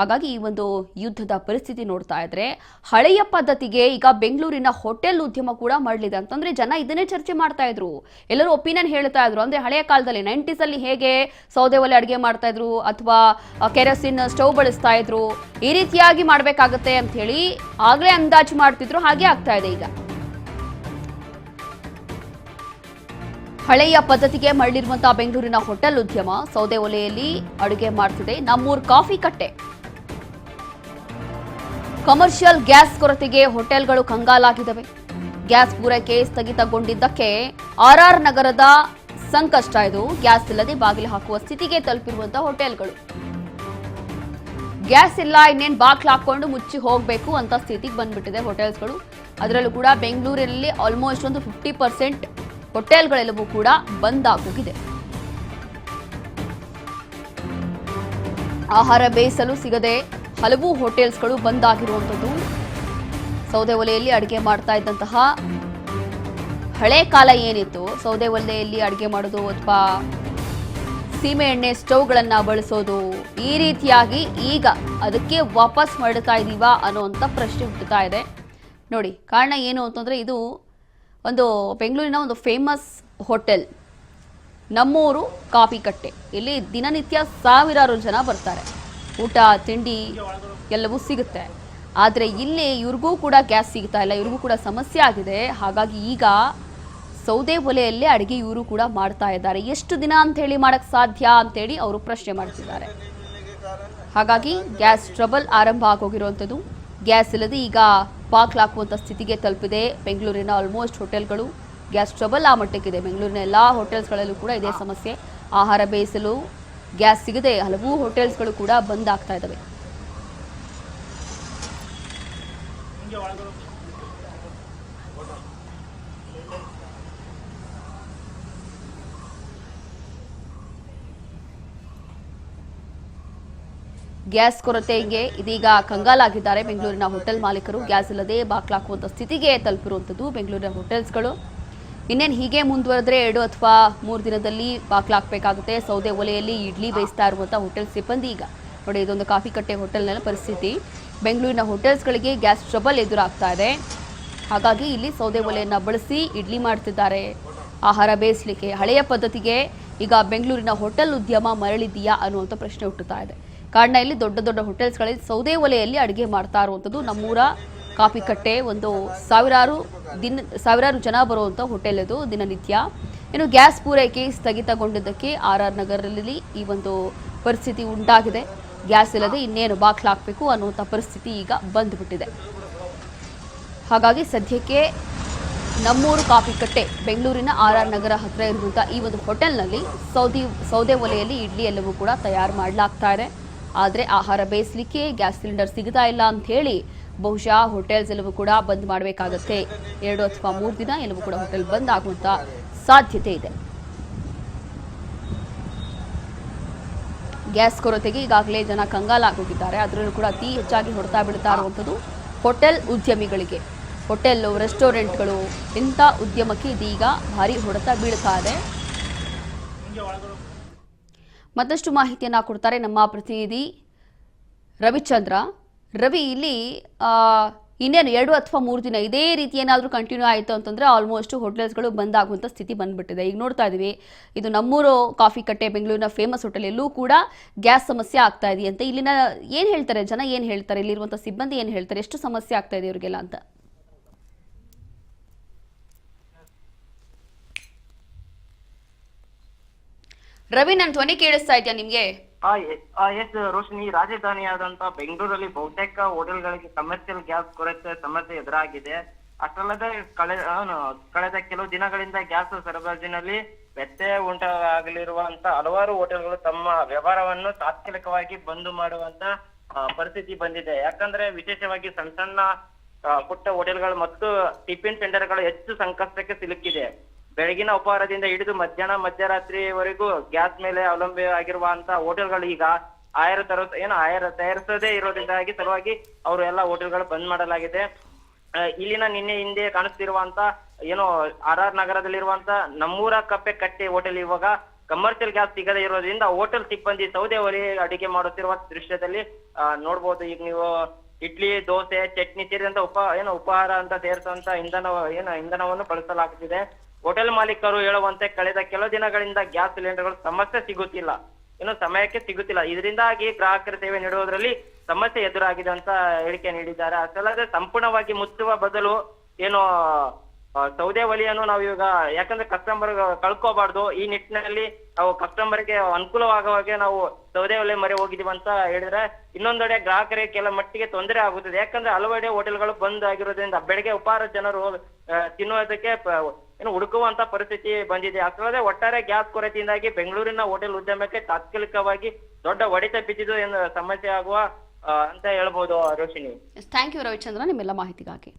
ಹಾಗಾಗಿ ಈ ಒಂದು ಯುದ್ಧದ ಪರಿಸ್ಥಿತಿ ನೋಡ್ತಾ ಇದ್ರೆ ಹಳೆಯ ಪದ್ಧತಿಗೆ ಈಗ ಬೆಂಗಳೂರಿನ ಹೋಟೆಲ್ ಉದ್ಯಮ ಕೂಡ ಮಾಡಲಿದೆ ಅಂತಂದ್ರೆ ಜನ ಇದನ್ನೇ ಚರ್ಚೆ ಮಾಡ್ತಾ ಇದ್ರು. ಎಲ್ಲರೂ ಒಪಿನಿಯನ್ ಹೇಳ್ತಾ ಇದ್ರು. ಅಂದ್ರೆ ಹಳೆಯ ಕಾಲದಲ್ಲಿ 90s ಅಲ್ಲಿ ಹೇಗೆ ಸೌದೆ ಒಲೆ ಅಡುಗೆ ಮಾಡ್ತಾ ಇದ್ರು ಅಥವಾ ಕೆರೋಸಿನ್ ಸ್ಟವ್ ಬಳಸ್ತಾ ಇದ್ರು, ಈ ರೀತಿಯಾಗಿ ಮಾಡ್ಬೇಕಾಗತ್ತೆ ಅಂತ ಹೇಳಿ ಆಗ್ಲೇ ಅಂದಾಜು ಮಾಡ್ತಿದ್ರು. ಹಾಗೆ ಆಗ್ತಾ ಇದೆ ಈಗ. ಹಳೆಯ ಪದ್ಧತಿಗೆ ಮರಳಿರುವಂತಹ ಬೆಂಗಳೂರಿನ ಹೋಟೆಲ್ ಉದ್ಯಮ ಸೌದೆ ಒಲೆಯಲ್ಲಿ ಅಡುಗೆ ಮಾಡ್ತಿದೆ. ನಮ್ಮೂರ್ ಕಾಫಿ ಕಟ್ಟೆ. ಕಮರ್ಷಿಯಲ್ ಗ್ಯಾಸ್ ಕೊರತೆಗೆ ಹೋಟೆಲ್ಗಳು ಕಂಗಾಲಾಗಿದ್ದಾವೆ. ಗ್ಯಾಸ್ ಪೂರೈಕೆ ಸ್ಥಗಿತಗೊಂಡಿದ್ದಕ್ಕೆ ಆರ್ಆರ್ ನಗರದ ಸಂಕಷ್ಟ. ಇದು ಗ್ಯಾಸ್ ಇಲ್ಲದೆ ಬಾಗಿಲು ಹಾಕುವ ಸ್ಥಿತಿಗೆ ತಲುಪಿರುವಂತಹ ಹೋಟೆಲ್ಗಳು. ಗ್ಯಾಸ್ ಇಲ್ಲ, ಇನ್ನೇನು ಬಾಗಿಲು ಹಾಕೊಂಡು ಮುಚ್ಚಿ ಹೋಗಬೇಕು ಅಂತ ಸ್ಥಿತಿಗೆ ಬಂದ್ಬಿಟ್ಟಿದೆ ಹೋಟೆಲ್ಸ್ಗಳು. ಅದರಲ್ಲೂ ಕೂಡ ಬೆಂಗಳೂರಲ್ಲಿ ಆಲ್ಮೋಸ್ಟ್ ಒಂದು 50% ಹೋಟೆಲ್ಗಳೆಲ್ಲವೂ ಕೂಡ ಬಂದ್ ಆಗೋಗಿದೆ. ಆಹಾರ ಬೇಯಿಸಲು ಸಿಗದೆ ಹಲವು ಹೋಟೆಲ್ಸ್ಗಳು ಬಂದ್ ಆಗಿರುವಂಥದ್ದು. ಸೌದೆ ಒಲೆಯಲ್ಲಿ ಅಡುಗೆ ಮಾಡ್ತಾ ಇದ್ದಂತಹ ಹಳೆ ಕಾಲ ಏನಿತ್ತು, ಸೌದೆ ಒಲೆಯಲ್ಲಿ ಅಡುಗೆ ಮಾಡೋದು ಅಥವಾ ಸೀಮೆ ಎಣ್ಣೆ ಸ್ಟವ್ಗಳನ್ನ ಬಳಸೋದು, ಈ ರೀತಿಯಾಗಿ ಈಗ ಅದಕ್ಕೆ ವಾಪಸ್ ಮಾಡ್ತಾ ಇದೀವಾ ಅನ್ನೋಂಥ ಪ್ರಶ್ನೆ ಹುಟ್ಟುತ್ತಾ ಇದೆ. ನೋಡಿ, ಕಾರಣ ಏನು ಅಂತಂದ್ರೆ ಇದು ಒಂದು ಬೆಂಗಳೂರಿನ ಒಂದು ಫೇಮಸ್ ಹೋಟೆಲ್ ನಮ್ಮೂರು ಕಾಫಿ ಕಟ್ಟೆ. ಇಲ್ಲಿ ದಿನನಿತ್ಯ ಸಾವಿರಾರು ಜನ ಬರ್ತಾರೆ. ಊಟ ತಿಂಡಿ ಎಲ್ಲವೂ ಸಿಗುತ್ತೆ. ಆದರೆ ಇಲ್ಲಿ ಇವ್ರಿಗೂ ಕೂಡ ಗ್ಯಾಸ್ ಸಿಗ್ತಾ ಇಲ್ಲ, ಇವ್ರಿಗೂ ಕೂಡ ಸಮಸ್ಯೆ ಆಗಿದೆ. ಹಾಗಾಗಿ ಈಗ ಸೌದೆ ಒಲೆಯಲ್ಲೇ ಅಡುಗೆ ಇವರು ಕೂಡ ಮಾಡ್ತಾ ಇದ್ದಾರೆ. ಎಷ್ಟು ದಿನ ಅಂತ ಹೇಳಿ ಮಾಡಕ್ ಸಾಧ್ಯ ಅಂತೇಳಿ ಅವರು ಪ್ರಶ್ನೆ ಮಾಡ್ತಿದ್ದಾರೆ. ಹಾಗಾಗಿ ಗ್ಯಾಸ್ ಟ್ರಬಲ್ ಆರಂಭ ಆಗೋಗಿರುವಂಥದ್ದು. ಗ್ಯಾಸ್ ಇಲ್ಲದೆ ಈಗ ಬಾಗಿಲು ಹಾಕುವಂಥ ಸ್ಥಿತಿಗೆ ತಲುಪಿದೆ ಬೆಂಗಳೂರಿನ ಆಲ್ಮೋಸ್ಟ್ ಹೋಟೆಲ್ಗಳು. ಗ್ಯಾಸ್ ಟ್ರಬಲ್ ಆ ಮಟ್ಟಕ್ಕಿದೆ. ಬೆಂಗಳೂರಿನ ಎಲ್ಲ ಹೋಟೆಲ್ಸ್ಗಳಲ್ಲೂ ಕೂಡ ಇದೇ ಸಮಸ್ಯೆ. ಆಹಾರ ಬೇಯಿಸಲು ಗ್ಯಾಸ್ ಸಿಗದೆ ಹಲವು ಹೋಟೆಲ್ಸ್ಗಳು ಕೂಡ ಬಂದ್ ಆಗ್ತಾ ಇದ್ದಾವೆ. ಗ್ಯಾಸ್ ಕೊರತೆಗೆ ಇದೀಗ ಕಂಗಾಲಾಗಿದ್ದಾರೆ ಬೆಂಗಳೂರಿನ ಹೋಟೆಲ್ ಮಾಲೀಕರು. ಗ್ಯಾಸ್ ಇಲ್ಲದೆ ಬಾಗಿಲು ಹಾಕುವಂಥ ಸ್ಥಿತಿಗೆ ತಲುಪಿರುವಂಥದ್ದು ಬೆಂಗಳೂರಿನ ಹೋಟೆಲ್ಸ್ಗಳು. ಇನ್ನೇನು ಹೀಗೆ ಮುಂದುವರೆದ್ರೆ 2 ಅಥವಾ 3 ದಿನದಲ್ಲಿ ಬಾಗಿಲು ಹಾಕಬೇಕಾಗುತ್ತೆ. ಸೌದೆ ಒಲೆಯಲ್ಲಿ ಇಡ್ಲಿ ಬೇಯಿಸ್ತಾ ಇರುವಂಥ ಹೋಟೆಲ್ ಸಿಬ್ಬಂದಿ ಈಗ ನೋಡಿ, ಇದೊಂದು ಕಾಫಿ ಕಟ್ಟೆ ಹೋಟೆಲ್ನ ಪರಿಸ್ಥಿತಿ. ಬೆಂಗಳೂರಿನ ಹೋಟೆಲ್ಸ್ಗಳಿಗೆ ಗ್ಯಾಸ್ ಟ್ರಬಲ್ ಎದುರಾಗ್ತಾ ಇದೆ. ಹಾಗಾಗಿ ಇಲ್ಲಿ ಸೌದೆ ಒಲೆಯನ್ನು ಬಳಸಿ ಇಡ್ಲಿ ಮಾಡ್ತಿದ್ದಾರೆ ಆಹಾರ ಬೇಯಿಸಲಿಕ್ಕೆ. ಹಳೆಯ ಪದ್ಧತಿಗೆ ಈಗ ಬೆಂಗಳೂರಿನ ಹೋಟೆಲ್ ಉದ್ಯಮ ಮರಳಿದೆಯಾ ಅನ್ನುವಂಥ ಪ್ರಶ್ನೆ ಹುಟ್ಟುತ್ತಾ ಇದೆ. ಕಾರಣ ಇಲ್ಲಿ ದೊಡ್ಡ ದೊಡ್ಡ ಹೋಟೆಲ್ಸ್ಗಳಲ್ಲಿ ಸೌದೆ ಒಲೆಯಲ್ಲಿ ಅಡುಗೆ ಮಾಡ್ತಾ ಇರುವಂಥದ್ದು. ನಮ್ಮೂರ ಕಾಫಿ ಕಟ್ಟೆ ಒಂದು ಸಾವಿರಾರು ಜನ ಬರುವಂಥ ಹೋಟೆಲ್ ಇದು ದಿನನಿತ್ಯ. ಇನ್ನು ಗ್ಯಾಸ್ ಪೂರೈಕೆ ಸ್ಥಗಿತಗೊಂಡಿದ್ದಕ್ಕೆ ಆರ್ಆರ್ ನಗರದಲ್ಲಿ ಈ ಒಂದು ಪರಿಸ್ಥಿತಿ ಉಂಟಾಗಿದೆ. ಗ್ಯಾಸ್ ಇಲ್ಲದೆ ಇನ್ನೇನು ಬಾಗಿಲು ಹಾಕಬೇಕು ಅನ್ನುವಂಥ ಪರಿಸ್ಥಿತಿ ಈಗ ಬಂದುಬಿಟ್ಟಿದೆ. ಹಾಗಾಗಿ ಸದ್ಯಕ್ಕೆ ನಮ್ಮೂರು ಕಾಫಿ ಕಟ್ಟೆ ಬೆಂಗಳೂರಿನ ಆರ್ಆರ್ ನಗರ ಹತ್ತಿರ ಇರುವಂಥ ಈ ಒಂದು ಹೋಟೆಲ್ನಲ್ಲಿ ಸೌದೆ ಒಲೆಯಲ್ಲಿ ಇಡ್ಲಿ ಎಲ್ಲವೂ ಕೂಡ ತಯಾರು ಮಾಡಲಾಗ್ತಾ ಇದೆ. ಆದರೆ ಆಹಾರ ಬೇಯಿಸಲಿಕ್ಕೆ ಗ್ಯಾಸ್ ಸಿಲಿಂಡರ್ ಸಿಗ್ತಾ ಇಲ್ಲ ಅಂತ ಹೇಳಿ ಬಹುಶಃ ಹೋಟೆಲ್ಸ್ ಎಲ್ಲವೂ ಕೂಡ ಬಂದ್ ಮಾಡಬೇಕಾಗತ್ತೆ. 2 ಅಥವಾ 3 ದಿನ ಎಲ್ಲವೂ ಕೂಡ ಹೋಟೆಲ್ ಬಂದ್ ಆಗುವಂತ ಸಾಧ್ಯತೆ ಇದೆ. ಗ್ಯಾಸ್ ಕೊರತೆಗೆ ಈಗಾಗಲೇ ಜನ ಕಂಗಾಲಾಗೋಗಿದ್ದಾರೆ. ಅದರಲ್ಲೂ ಕೂಡ ಅತಿ ಹೆಚ್ಚಾಗಿ ಹೊಡೆತ ಬೀಳ್ತಾ ಇರುವಂಥದ್ದು ಹೋಟೆಲ್ ಉದ್ಯಮಿಗಳಿಗೆ. ಹೋಟೆಲ್ ರೆಸ್ಟೋರೆಂಟ್ಗಳು ಇಂಥ ಉದ್ಯಮಕ್ಕೆ ಇದೀಗ ಭಾರಿ ಹೊಡೆತ ಬೀಳ್ತಾ ಇದೆ. ಮತ್ತಷ್ಟು ಮಾಹಿತಿಯನ್ನ ಕೊಡ್ತಾರೆ ನಮ್ಮ ಪ್ರತಿನಿಧಿ ರವಿಚಂದ್ರ. ರವಿ, ಇಲ್ಲಿ ಇನ್ನೇನು 2 ಅಥವಾ 3 ದಿನ ಇದೇ ರೀತಿ ಏನಾದರೂ ಕಂಟಿನ್ಯೂ ಆಯಿತು ಅಂತಂದ್ರೆ ಆಲ್ಮೋಸ್ಟ್ ಹೋಟೆಲ್ಸ್ಗಳು ಬಂದ್ ಆಗುವಂಥ ಸ್ಥಿತಿ ಬಂದ್ಬಿಟ್ಟಿದೆ. ಈಗ ನೋಡ್ತಾ ಇದೀವಿ, ಇದು ನಮ್ಮೂರು ಕಾಫಿ ಕಟ್ಟೆ ಬೆಂಗಳೂರಿನ ಫೇಮಸ್ ಹೋಟೆಲ್, ಎಲ್ಲೂ ಕೂಡ ಗ್ಯಾಸ್ ಸಮಸ್ಯೆ ಆಗ್ತಾ ಇದೆಯಂತೆ. ಇಲ್ಲಿನ ಏನು ಹೇಳ್ತಾರೆ ಜನ, ಏನು ಹೇಳ್ತಾರೆ, ಇಲ್ಲಿರುವಂಥ ಸಿಬ್ಬಂದಿ ಏನು ಹೇಳ್ತಾರೆ, ಎಷ್ಟು ಸಮಸ್ಯೆ ಆಗ್ತಾ ಇದೆ ಇವರಿಗೆಲ್ಲ ಅಂತ? ರವಿ, ನನ್ನ ಧ್ವನಿ ಕೇಳಿಸ್ತಾ ಇದೆಯಾ ನಿಮ್ಗೆ? ಎಸ್ ರೋಶಿನಿ, ರಾಜಧಾನಿಯಾದಂತಹ ಬೆಂಗಳೂರಲ್ಲಿ ಬಹುತೇಕ ಹೋಟೆಲ್ಗಳಿಗೆ ಕಮರ್ಷಿಯಲ್ ಗ್ಯಾಸ್ ಕೊರತೆ ಸಮಸ್ಯೆ ಎದುರಾಗಿದೆ. ಅಷ್ಟಲ್ಲದೆ ಕಳೆದ ಕೆಲವು ದಿನಗಳಿಂದ ಗ್ಯಾಸ್ ಸರಬರಾಜಿನಲ್ಲಿ ವ್ಯತ್ಯಯ ಉಂಟಾಗಲಿರುವಂತ ಹಲವಾರು ಹೋಟೆಲ್ಗಳು ತಮ್ಮ ವ್ಯವಹಾರವನ್ನು ತಾತ್ಕಾಲಿಕವಾಗಿ ಬಂದ್ ಮಾಡುವಂತ ಪರಿಸ್ಥಿತಿ ಬಂದಿದೆ. ಯಾಕಂದ್ರೆ ವಿಶೇಷವಾಗಿ ಸಣ್ಣ ಸಣ್ಣ ಪುಟ್ಟ ಹೋಟೆಲ್ಗಳು ಮತ್ತು ಟಿಫಿನ್ ಸೆಂಟರ್ಗಳು ಹೆಚ್ಚು ಸಂಕಷ್ಟಕ್ಕೆ ಸಿಲುಕಿದೆ. ಬೆಳಗಿನ ಉಪಹಾರದಿಂದ ಹಿಡಿದು ಮಧ್ಯರಾತ್ರಿವರೆಗೂ ಗ್ಯಾಸ್ ಮೇಲೆ ಅವಲಂಬಿ ಆಗಿರುವಂತ ಹೋಟೆಲ್ಗಳು ಈಗ ಆಹಾರ ತಯಾರಿಸದೇ ಇರೋದ್ರಿಂದಾಗಿ ಸಲುವಾಗಿ ಅವರು ಎಲ್ಲ ಹೋಟೆಲ್ಗಳು ಬಂದ್ ಮಾಡಲಾಗಿದೆ. ಇಲ್ಲಿನ ನಿನ್ನೆ ಹಿಂದೆ ಕಾಣಿಸ್ತಿರುವಂತ ಆರ್ಆರ್ ನಗರದಲ್ಲಿರುವಂತ ನಮ್ಮೂರ ಕಪ್ಪೆ ಕಟ್ಟೆ ಹೋಟೆಲ್ ಇವಾಗ ಕಮರ್ಷಿಯಲ್ ಗ್ಯಾಸ್ ಸಿಗದೇ ಇರೋದ್ರಿಂದ ಹೋಟೆಲ್ ಸಿಬ್ಬಂದಿ ಸೌದೆ ಒಲೆ ಅಡಿಗೆ ಮಾಡುತ್ತಿರುವ ದೃಶ್ಯದಲ್ಲಿ ನೋಡ್ಬೋದು. ಈಗ ನೀವು ಇಡ್ಲಿ, ದೋಸೆ, ಚಟ್ನಿ ಸೇರಿದಂತ ಉಪಹಾರ ಅಂತ ಸೇರಿದಂತ ಇಂಧನವನ್ನು ಬಳಸಲಾಗುತ್ತಿದೆ. ಹೋಟೆಲ್ ಮಾಲೀಕರು ಹೇಳುವಂತೆ ಕಳೆದ ಕೆಲವು ದಿನಗಳಿಂದ ಗ್ಯಾಸ್ ಸಿಲಿಂಡರ್ಗಳು ಸಮಸ್ಯೆ ಸಿಗುತ್ತಿಲ್ಲ, ಸಮಯಕ್ಕೆ ಸಿಗುತ್ತಿಲ್ಲ. ಇದರಿಂದಾಗಿ ಗ್ರಾಹಕರ ಸೇವೆ ನೀಡುವುದರಲ್ಲಿ ಸಮಸ್ಯೆ ಎದುರಾಗಿದೆ ಅಂತ ಹೇಳಿಕೆ ನೀಡಿದ್ದಾರೆ. ಅಷ್ಟಲ್ಲದೆ ಸಂಪೂರ್ಣವಾಗಿ ಮುಚ್ಚುವ ಬದಲು ಸೌದೆ ಒಲೆಯನ್ನು ನಾವು ಈಗ ಯಾಕಂದ್ರೆ ಕಸ್ಟಮರ್ ಕಳ್ಕೋಬಾರ್ದು, ಈ ನಿಟ್ಟಿನಲ್ಲಿ ನಾವು ಕಸ್ಟಮರ್ಗೆ ಅನುಕೂಲವಾಗುವ ಹಾಗೆ ನಾವು ಸೌದೆ ಒಲೆ ಮೊರೆ ಹೋಗಿದೀವಿ ಅಂತ ಹೇಳಿದ್ರೆ, ಇನ್ನೊಂದೆಡೆ ಗ್ರಾಹಕರಿಗೆ ಕೆಲ ಮಟ್ಟಿಗೆ ತೊಂದರೆ ಆಗುತ್ತದೆ. ಯಾಕಂದ್ರೆ ಹಲವೆಡೆ ಹೋಟೆಲ್ಗಳು ಬಂದ್ ಆಗಿರೋದ್ರಿಂದ ಬೆಳಗ್ಗೆ ಉಪಹಾರ ಜನರು ತಿನ್ನುವುದಕ್ಕೆ ಹುಡುಕುವಂತ ಪರಿಸ್ಥಿತಿ ಬಂದಿದೆ. ಅಷ್ಟಲ್ಲದೆ ಒಟ್ಟಾರೆ ಗ್ಯಾಸ್ ಕೊರತೆಯಿಂದಾಗಿ ಬೆಂಗಳೂರಿನ ಹೋಟೆಲ್ ಉದ್ಯಮಕ್ಕೆ ತಾತ್ಕಾಲಿಕವಾಗಿ ದೊಡ್ಡ ಹೊಡೆತ ಬಿದ್ದಿದ್ದು ಸಮಸ್ಯೆ ಆಗುವ ಅಂತ ಹೇಳ್ಬೋದು ರೋಶಿನಿ. ಥ್ಯಾಂಕ್ ಯು ರವಿಚಂದ್ರ ನಿಮ್ಮೆಲ್ಲ ಮಾಹಿತಿಗಾಗಿ.